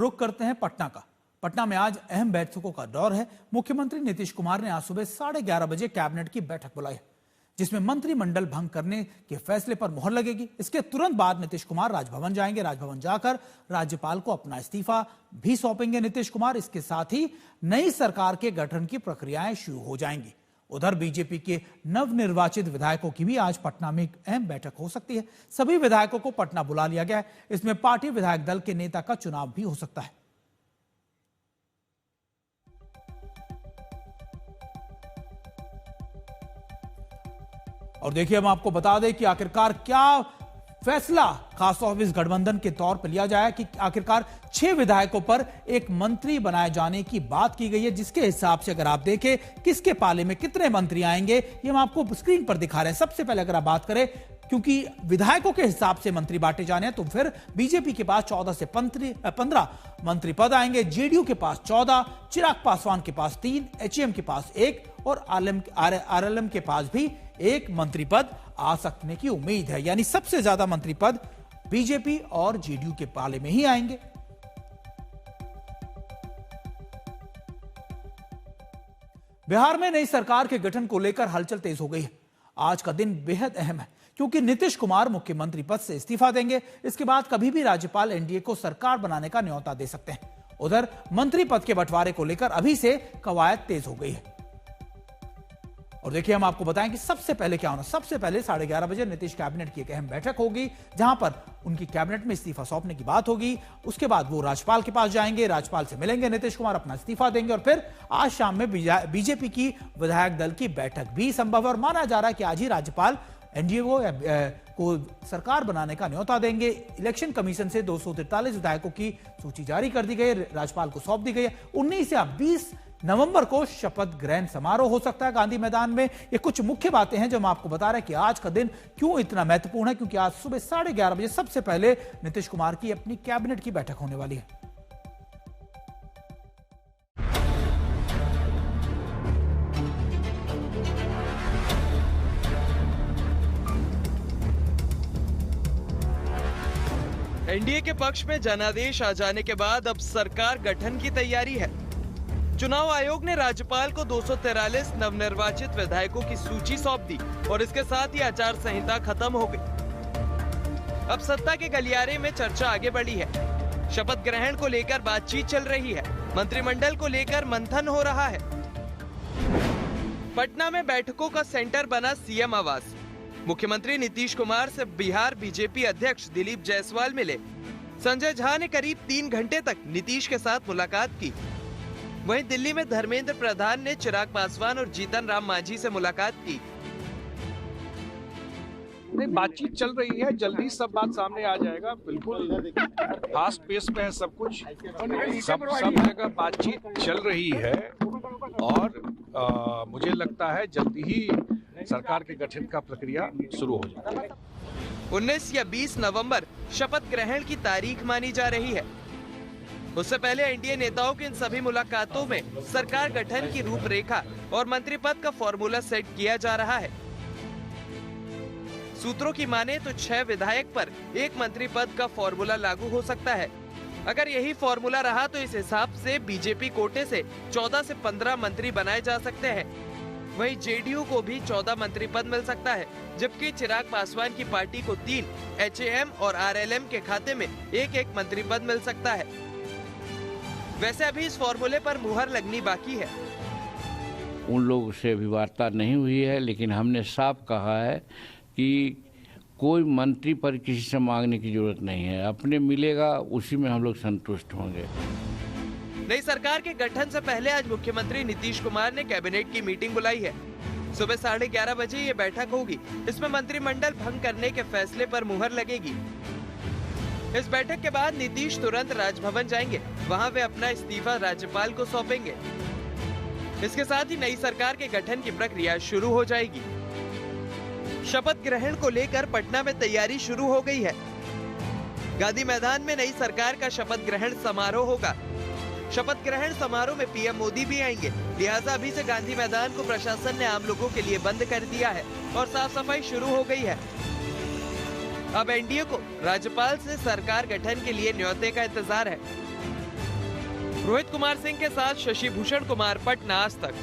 रुख करते हैं पटना का। पटना में आज अहम बैठकों का दौर है। मुख्यमंत्री नीतीश कुमार ने आज सुबह 11:30 बजे कैबिनेट की बैठक बुलाई है, जिसमें मंत्रिमंडल भंग करने के फैसले पर मुहर लगेगी। इसके तुरंत बाद नीतीश कुमार राजभवन जाएंगे। राजभवन जाकर राज्यपाल को अपना इस्तीफा भी सौंपेंगे नीतीश कुमार। इसके साथ ही नई सरकार के गठन की प्रक्रियाएं शुरू हो जाएंगी। उधर बीजेपी के नवनिर्वाचित विधायकों की भी आज पटना में एक अहम बैठक हो सकती है। सभी विधायकों को पटना बुला लिया गया है। इसमें पार्टी विधायक दल के नेता का चुनाव भी हो सकता है। और देखिए, हम आपको बता दें कि आखिरकार क्या फैसला खास ऑफिस गठबंधन के तौर पर लिया जाए कि आखिरकार 6 विधायकों पर एक मंत्री बनाए जाने की बात की गई है, जिसके हिसाब से अगर आप देखें किसके पाले में कितने मंत्री आएंगे, ये हम आपको स्क्रीन पर दिखा रहे हैं। सबसे पहले अगर आप बात करें, क्योंकि विधायकों के हिसाब से मंत्री बांटे जाने हैं, तो फिर बीजेपी के पास 14 से 15 मंत्री पद आएंगे। जेडीयू के पास 14, चिराग पासवान के पास 3, एचएम के पास 1 और आरएलएम के पास भी 1 मंत्री पद आ सकने की उम्मीद है। यानी सबसे ज्यादा मंत्री पद बीजेपी और जेडीयू के पाले में ही आएंगे। बिहार में नई सरकार के गठन को लेकर हलचल तेज हो गई है। आज का दिन बेहद अहम है, क्योंकि नीतीश कुमार मुख्यमंत्री पद से इस्तीफा देंगे। इसके बाद कभी भी राज्यपाल एनडीए को सरकार बनाने का न्योता दे सकते हैं। उधर मंत्री पद के बंटवारे को लेकर अभी से कवायद तेज हो गई है। और देखिए, हम आपको बताएं कि सबसे पहले क्या होना। सबसे पहले 11:30 बजे नीतीश कैबिनेट की एक अहम बैठक होगी, जहां पर उनकी कैबिनेट में इस्तीफा सौंपने की बात होगी। उसके बाद वो राज्यपाल के पास जाएंगे, राज्यपाल से मिलेंगे, नीतीश कुमार अपना इस्तीफा देंगे और फिर आज शाम में बीजेपी की विधायक दल की बैठक भी संभव है। और माना जा रहा है कि आज ही राज्यपाल एनडीए को सरकार बनाने का न्योता देंगे। इलेक्शन कमीशन से 243 विधायकों की सूची जारी कर दी गई है, राज्यपाल को सौंप दी गई है। 19 या 20 नवंबर को शपथ ग्रहण समारोह हो सकता है गांधी मैदान में। ये कुछ मुख्य बातें हैं जो हम आपको बता रहे हैं कि आज का दिन क्यों इतना महत्वपूर्ण है, क्योंकि आज सुबह 11:30 बजे सबसे पहले नीतीश कुमार की अपनी कैबिनेट की बैठक होने वाली है। एनडीए के पक्ष में जनादेश आ जाने के बाद अब सरकार गठन की तैयारी है। चुनाव आयोग ने राज्यपाल को 243 नवनिर्वाचित विधायकों की सूची सौंप दी और इसके साथ ही आचार संहिता खत्म हो गई। अब सत्ता के गलियारे में चर्चा आगे बढ़ी है। शपथ ग्रहण को लेकर बातचीत चल रही है। मंत्रिमंडल को लेकर मंथन हो रहा है। पटना में बैठकों का सेंटर बना सीएम आवास। मुख्यमंत्री नीतीश कुमार से बिहार बीजेपी अध्यक्ष दिलीप जायसवाल मिले। संजय झा ने करीब 3 घंटे तक नीतीश के साथ मुलाकात की। वहीं दिल्ली में धर्मेंद्र प्रधान ने चिराग पासवान और जीतन राम मांझी से मुलाकात की। बातचीत चल रही है, जल्दी सब बात सामने आ जाएगा। बिल्कुल फास्ट पेस पे है सब कुछ, सब जगह बातचीत चल रही है और मुझे लगता है जल्दी ही सरकार के गठन का प्रक्रिया शुरू हो जाएगी। 19 या 20 नवंबर शपथ ग्रहण की तारीख मानी जा रही है। उससे पहले एनडीए नेताओं की इन सभी मुलाकातों में सरकार गठन की रूपरेखा और मंत्री पद का फॉर्मूला सेट किया जा रहा है। सूत्रों की माने तो 6 विधायक पर 1 मंत्री पद का फॉर्मूला लागू हो सकता है। अगर यही फॉर्मूला रहा तो इस हिसाब से बीजेपी कोटे से 14 से 15 मंत्री बनाए जा सकते हैं। वहीं जेडीयू को भी 14 मंत्री पद मिल सकता है, जबकि चिराग पासवान की पार्टी को 3, एचएएम और आरएलएम के खाते में 1-1 मंत्री पद मिल सकता है। वैसे अभी इस फॉर्मूले पर मुहर लगनी बाकी है। उन लोगों से अभी वार्ता नहीं हुई है, लेकिन हमने साफ कहा है कि कोई मंत्री पर किसी से मांगने की जरूरत नहीं है। अपने मिलेगा उसी में हम लोग संतुष्ट होंगे। नई सरकार के गठन से पहले आज मुख्यमंत्री नीतीश कुमार ने कैबिनेट की मीटिंग बुलाई है। सुबह 11:30 बजे ये बैठक होगी। इसमें मंत्रिमंडल भंग करने के फैसले पर मुहर लगेगी। इस बैठक के बाद नीतीश तुरंत राजभवन जाएंगे। वहां वे अपना इस्तीफा राज्यपाल को सौंपेंगे। इसके साथ ही नई सरकार के गठन की प्रक्रिया शुरू हो जाएगी। शपथ ग्रहण को लेकर पटना में तैयारी शुरू हो गई है। गांधी मैदान में नई सरकार का शपथ ग्रहण समारोह होगा। शपथ ग्रहण समारोह में पीएम मोदी भी आएंगे, लिहाजा अभी से गांधी मैदान को प्रशासन ने आम लोगों के लिए बंद कर दिया है और साफ सफाई शुरू हो गई है। अब एनडीए को राज्यपाल से सरकार गठन के लिए न्योते का इंतजार है। रोहित कुमार सिंह के साथ शशि भूषण कुमार, पटना, आज तक।